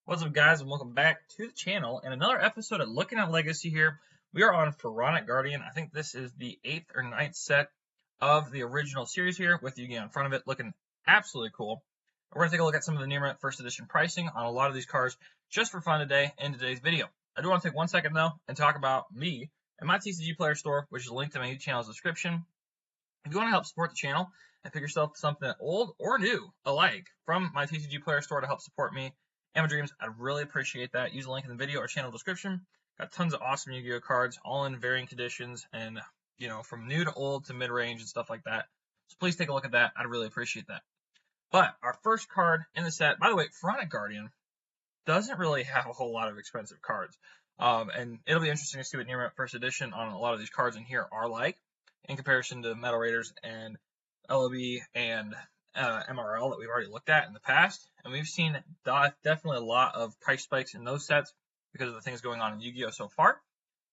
What's up, guys, and welcome back to the channel and another episode of Looking at Legacy here. We are on Pharaonic Guardian. I think this is the 8th or ninth set of the original series here with Yu-Gi-Oh! In front of it, looking absolutely cool. We're going to take a look at some of the near mint first edition pricing on a lot of these cards just for fun today in today's video. I do want to take 1 second, though, and talk about me and my TCG Player store, which is linked in my YouTube channel's description. If you want to help support the channel and pick yourself something old or new alike from my TCG Player store to help support me and my dreams, I'd really appreciate that. Use the link in the video or channel description. Got tons of awesome Yu-Gi-Oh cards, all in varying conditions, and from new to old to mid-range and stuff like that. So please take a look at that. I'd really appreciate that. But our first card in the set, by the way, Pharaonic Guardian doesn't really have a whole lot of expensive cards. And it'll be interesting to see what Near Mint First Edition on a lot of these cards in here are like in comparison to Metal Raiders and LOB and MRL that we've already looked at in the past. And we've seen definitely a lot of price spikes in those sets because of the things going on in Yu-Gi-Oh! So far.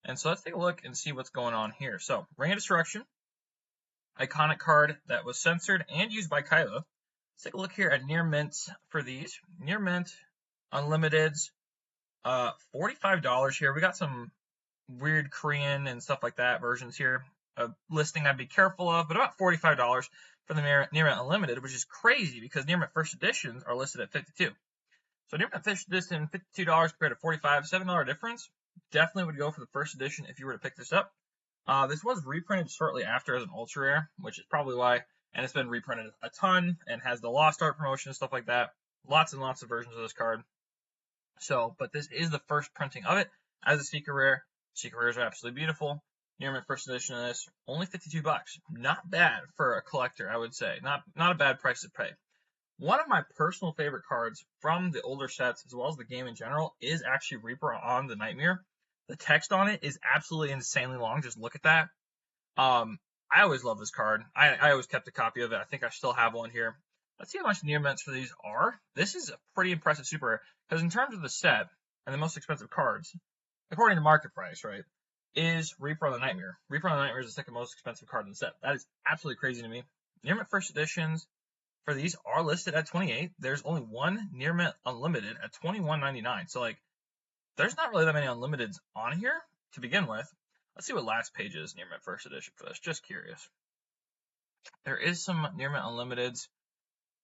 And so let's take a look and see what's going on here. So, Ring of Destruction, iconic card that was censored and used by Kylo. Let's take a look here at Near Mints for these. Near Mint Unlimiteds, $45 here. We got some weird Korean and stuff like that versions here. A listing I'd be careful of, but about $45 for the Near Mint Unlimited, which is crazy because Near Mint First Editions are listed at $52. So Near Mint First Edition, $52 compared to $45, $7 difference. Definitely would go for the first edition if you were to pick this up. This was reprinted shortly after as an ultra rare, which is probably why, and it's been reprinted a ton and has the Lost Art promotion and stuff like that. Lots and lots of versions of this card. So, but this is the first printing of it as a secret rare. Secret rares are absolutely beautiful. Near Mint First Edition of this, only $52. Not bad for a collector, I would say. Not a bad price to pay. One of my personal favorite cards from the older sets, as well as the game in general, is actually Reaper on the Nightmare. The text on it is absolutely insanely long. Just look at that. I always love this card. I always kept a copy of it. I think I still have one here. Let's see how much near mints for these are. This is a pretty impressive super rare, because in terms of the set and the most expensive cards, according to market price, right, is Reaper on the Nightmare. Reaper on the Nightmare is the second most expensive card in the set. That is absolutely crazy to me. Near Mint First Editions for these are listed at $28. There's only one Near Mint Unlimited at $21.99. So, like, there's not really that many Unlimiteds on here to begin with. Let's see what last page is Near Mint First Edition for this. Just curious. There is some Near Mint Unlimiteds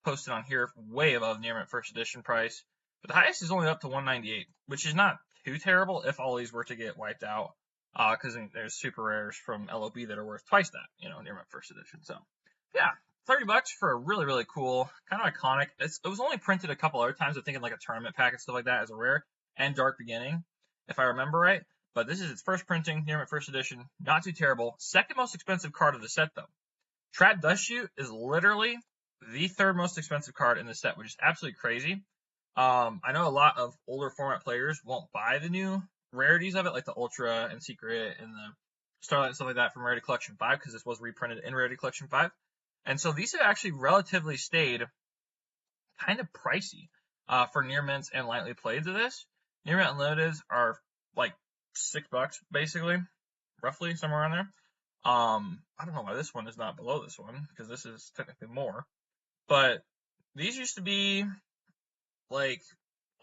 posted on here way above Near Mint First Edition price. But the highest is only up to $198, which is not too terrible if all these were to get wiped out. Because there's super rares from LOB that are worth twice that, Near Mint First Edition. So, yeah, $30 for a really, really cool, kind of iconic. It was only printed a couple other times, I think in like a tournament pack and stuff like that as a rare, and Dark Beginning, if I remember right. But this is its first printing, Near Mint First Edition. Not too terrible. Second most expensive card of the set, though. Trap Dust Shoot is literally the third most expensive card in the set, which is absolutely crazy. I know a lot of older format players won't buy the new rarities of it, like the Ultra and Secret and the Starlight and stuff like that from Rarity Collection 5, because this was reprinted in Rarity Collection 5. And so these have actually relatively stayed kind of pricey for near mints and lightly played to this. Near Mint Unlimiteds are like $6 basically, roughly somewhere around there. I don't know why this one is not below this one, because this is technically more. But these used to be like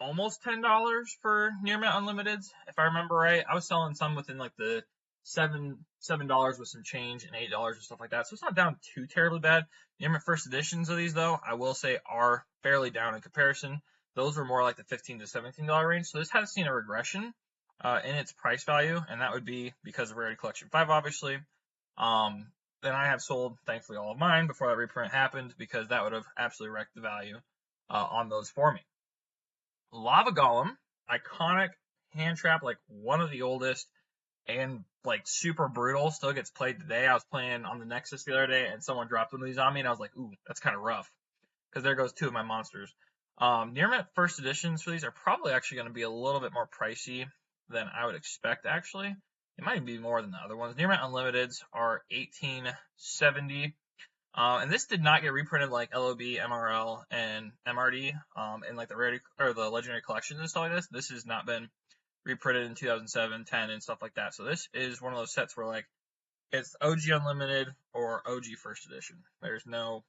almost $10 for Near Mint Unlimiteds, if I remember right. I was selling some within like the $7 with some change and $8 and stuff like that. So it's not down too terribly bad. Near Mint First Editions of these, though, I will say are fairly down in comparison. Those were more like the $15 to $17 range. So this has seen a regression in its price value, and that would be because of Rarity Collection 5, obviously. Then I have sold, thankfully, all of mine before that reprint happened, because that would have absolutely wrecked the value on those for me. Lava Golem, iconic hand trap, like one of the oldest, and like super brutal, still gets played today. I was playing on the Nexus the other day, and someone dropped one of these on me, and I was like, ooh, that's kind of rough, because there goes two of my monsters. Near Mint First Editions for these are probably actually going to be a little bit more pricey than I would expect, actually. It might even be more than the other ones. Near Mint Unlimiteds are $18.70. And this did not get reprinted like LOB, MRL, and MRD in like the Rarity or the Legendary collections and stuff like this. This has not been reprinted in 2007, 10, and stuff like that. So this is one of those sets where like it's OG Unlimited or OG First Edition. There's no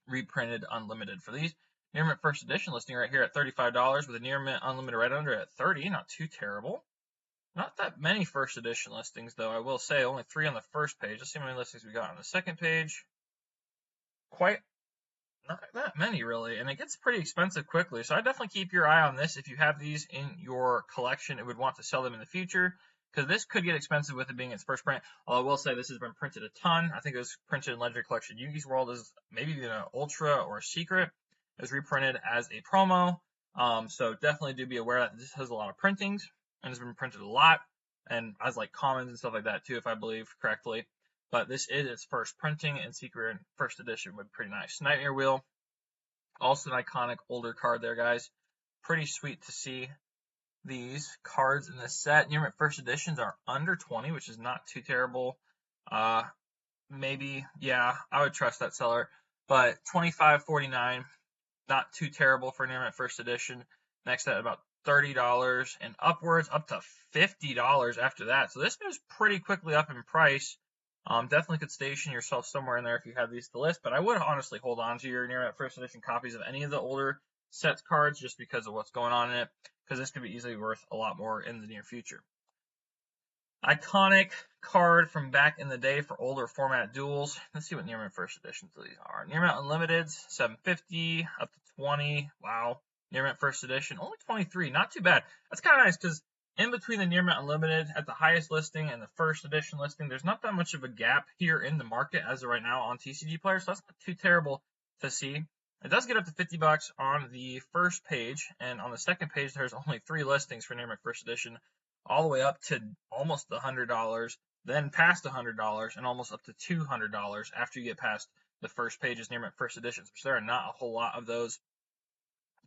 reprinted Unlimited for these. Near mint first edition listing right here at $35 with a near mint unlimited right under at 30. Not too terrible. Not that many first edition listings though, I will say. Only 3 on the first page. Let's see how many listings we got on the second page. Quite not that many really, and it gets pretty expensive quickly. So I definitely keep your eye on this if you have these in your collection and would want to sell them in the future, because this could get expensive with it being its first print. Although I will say this has been printed a ton. I think it was printed in Legendary Collection Yugi's World as maybe even an Ultra or a Secret. It was reprinted as a promo. So definitely do be aware that this has a lot of printings and has been printed a lot, and has like commons and stuff like that too, if I believe correctly. But this is its first printing, and Secret first edition would be pretty nice. Nightmare Wheel, also an iconic older card there, guys. Pretty sweet to see these cards in this set. Near mint first editions are under 20, which is not too terrible. Maybe, yeah, I would trust that seller. But $25.49, not too terrible for near mint first edition. Next at about $30 and upwards, up to $50 after that. So this moves pretty quickly up in price. Definitely could station yourself somewhere in there if you have these to list, but I would honestly hold on to your near mint first edition copies of any of the older sets cards just because of what's going on in it, because this could be easily worth a lot more in the near future. Iconic card from back in the day for older format duels. Let's see what near mint first editions these are. Near mint unlimiteds, $7.50 up to $20. Wow. Near mint first edition, only $23. Not too bad. That's kind of nice because in between the near mint unlimited at the highest listing and the first edition listing, there's not that much of a gap here in the market as of right now on TCG Players, so that's not too terrible to see. It does get up to $50 on the first page, and on the second page, there's only 3 listings for near mint first edition, all the way up to almost $100, then past $100, and almost up to $200 after you get past the first page's near mint first editions, which there are not a whole lot of those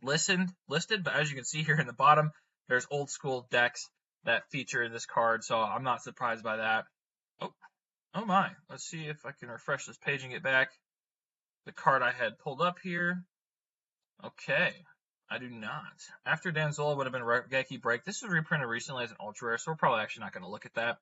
listed, but as you can see here in the bottom, there's old school decks that feature this card, so I'm not surprised by that. Oh my. Let's see if I can refresh this page and get back the card I had pulled up here. Okay. I do not. After Danzola would have been Geki Break. This was reprinted recently as an ultra rare, so we're probably actually not going to look at that.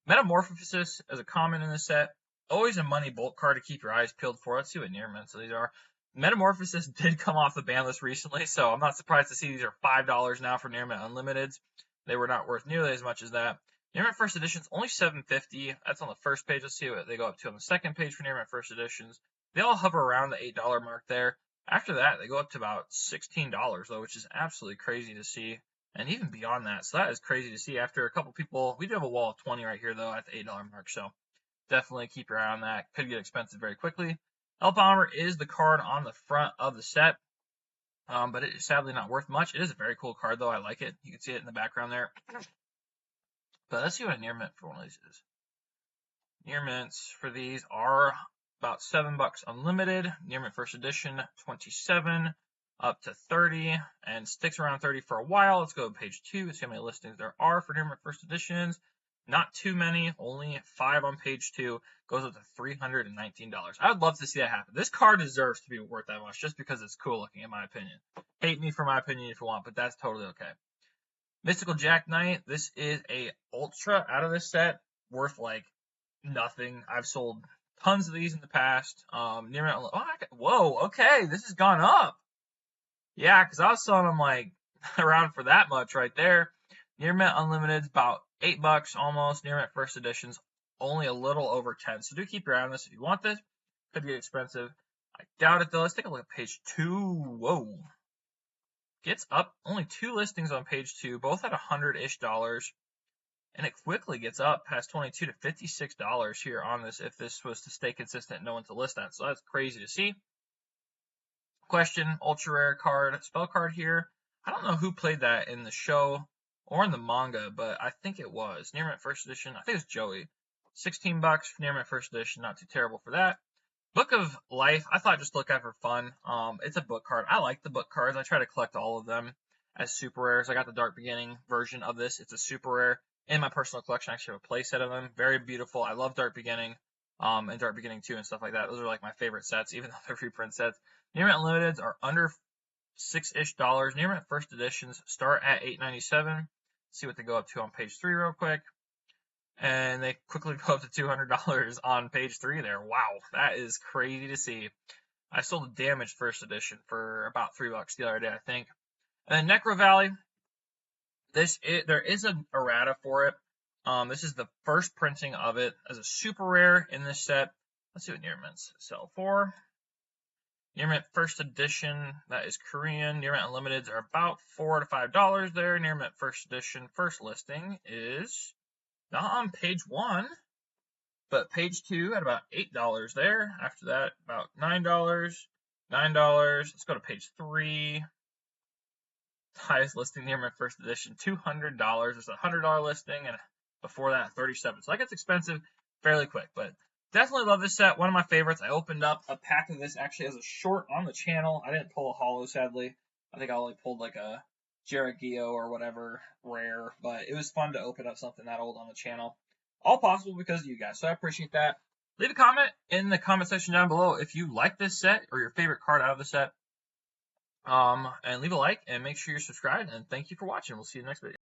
Metamorphosis as a common in this set. Always a money bolt card to keep your eyes peeled for. Let's see what near mints these are. Metamorphosis did come off the ban list recently, so I'm not surprised to see these are $5 now for near mint unlimiteds. They were not worth nearly as much as that. Near mint first editions only $7.50. That's on the first page. Let's see what they go up to on the second page for near mint first editions. They all hover around the $8 mark there. After that, they go up to about $16 though, which is absolutely crazy to see, and even beyond that. So that is crazy to see. After a couple people, we do have a wall of 20 right here though at the $8 mark. So definitely keep your eye on that. Could get expensive very quickly. El Bomber is the card on the front of the set, but it is sadly not worth much. It is a very cool card though. I like it. You can see it in the background there. But let's see what a near mint for one of these is. Near mints for these are about $7 unlimited. Near mint first edition, 27 up to 30, and sticks around 30 for a while. Let's go to page 2 and see how many listings there are for near mint first editions. Not too many, only 5 on page 2. Goes up to $319. I would love to see that happen. This card deserves to be worth that much just because it's cool looking, in my opinion. Hate me for my opinion if you want, but that's totally okay. Mystical Jack Knight. This is a ultra out of this set, worth like nothing. I've sold tons of these in the past. Near mint, whoa, okay, this has gone up. Yeah, because I was selling them like around for that much right there. Near mint unlimited, about $8 almost. Near mint first editions, only a little over 10. So do keep your eye on this if you want this. Could get expensive. I doubt it though. Let's take a look at page 2. Whoa. Gets up, only 2 listings on page 2, both at $100-ish. And it quickly gets up past $22 to $56 here on this if this was to stay consistent and no one to list that. So that's crazy to see. Question, ultra rare card, spell card here. I don't know who played that in the show or in the manga, but I think it was. Near mint first edition, I think it was Joey. $16 for near mint first edition, not too terrible for that. Book of Life, I thought just look at for fun. It's a book card. I like the book cards. I try to collect all of them as super rares. I got the Dark Beginning version of this. It's a super rare. In my personal collection, I actually have a play set of them. Very beautiful. I love Dark Beginning, and Dark Beginning 2 and stuff like that. Those are like my favorite sets, even though they're reprint sets. Near mint limiteds are under $6-ish. Near mint first editions start at $8.97. See what they go up to on page 3 real quick. And they quickly go up to $200 on page 3 there. Wow, that is crazy to see. I sold a damaged first edition for about $3 the other day, I think. And then Necro Valley, there is an errata for it. This is the first printing of it as a super rare in this set. Let's see what near mints sell for. Near mint first edition, that is Korean. Near mint unlimiteds are about $4 to $5 there. Near mint first edition, first listing is not on page 1, but page 2 at about $8 there. After that, about $9, $9. Let's go to page 3. Highest listing near mint first edition, $200. It's a $100 listing, and before that, $37. So that gets expensive fairly quick, but definitely love this set. One of my favorites. I opened up a pack of this actually as a short on the channel. I didn't pull a holo, sadly. I think I only pulled like a Jericho or whatever rare, but it was fun to open up something that old on the channel. All possible because of you guys, so I appreciate that. Leave a comment in the comment section down below if you like this set or your favorite card out of the set. And leave a like and make sure you're subscribed. And thank you for watching. We'll see you in the next video.